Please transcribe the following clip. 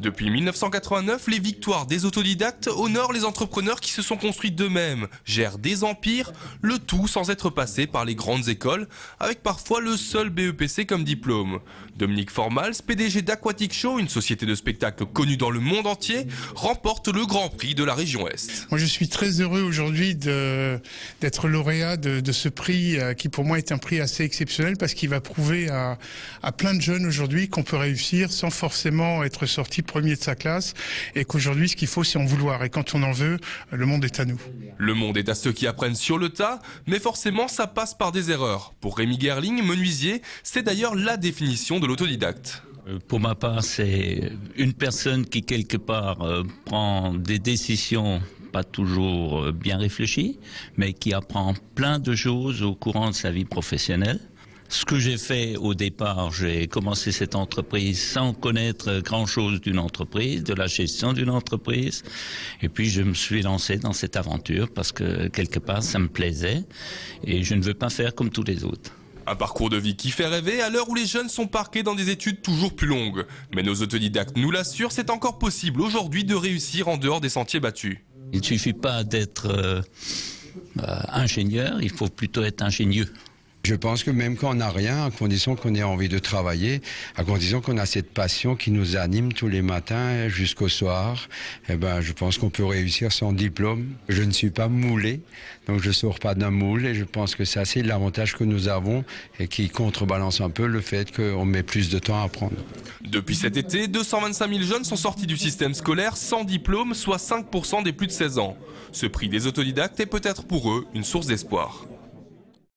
Depuis 1989, les victoires des autodidactes honorent les entrepreneurs qui se sont construits d'eux-mêmes, gèrent des empires, le tout sans être passés par les grandes écoles, avec parfois le seul BEPC comme diplôme. Dominique Formals, PDG d'Aquatic Show, une société de spectacle connue dans le monde entier, remporte le Grand Prix de la région Est. Moi, je suis très heureux aujourd'hui d'être lauréat de ce prix qui pour moi est un prix assez exceptionnel parce qu'il va prouver à plein de jeunes aujourd'hui qu'on peut réussir sans forcément être sorti premier de sa classe et qu'aujourd'hui ce qu'il faut c'est en vouloir et quand on en veut, le monde est à nous. Le monde est à ceux qui apprennent sur le tas, mais forcément ça passe par des erreurs. Pour Rémi Gerling, menuisier, c'est d'ailleurs la définition de l'autodidacte. Pour ma part, c'est une personne qui quelque part prend des décisions pas toujours bien réfléchies, mais qui apprend plein de choses au courant de sa vie professionnelle. Ce que j'ai fait au départ, j'ai commencé cette entreprise sans connaître grand-chose d'une entreprise, de la gestion d'une entreprise. Et puis je me suis lancé dans cette aventure parce que quelque part ça me plaisait et je ne veux pas faire comme tous les autres. Un parcours de vie qui fait rêver à l'heure où les jeunes sont parqués dans des études toujours plus longues. Mais nos autodidactes nous l'assurent, c'est encore possible aujourd'hui de réussir en dehors des sentiers battus. Il ne suffit pas d'être ingénieur, il faut plutôt être ingénieux. Je pense que même quand on n'a rien, à condition qu'on ait envie de travailler, à condition qu'on a cette passion qui nous anime tous les matins jusqu'au soir, eh ben, je pense qu'on peut réussir sans diplôme. Je ne suis pas moulé, donc je ne sors pas d'un moule et je pense que c'est assez l'avantage que nous avons et qui contrebalance un peu le fait qu'on met plus de temps à apprendre. Depuis cet été, 225 000 jeunes sont sortis du système scolaire sans diplôme, soit 5% des plus de 16 ans. Ce prix des autodidactes est peut-être pour eux une source d'espoir.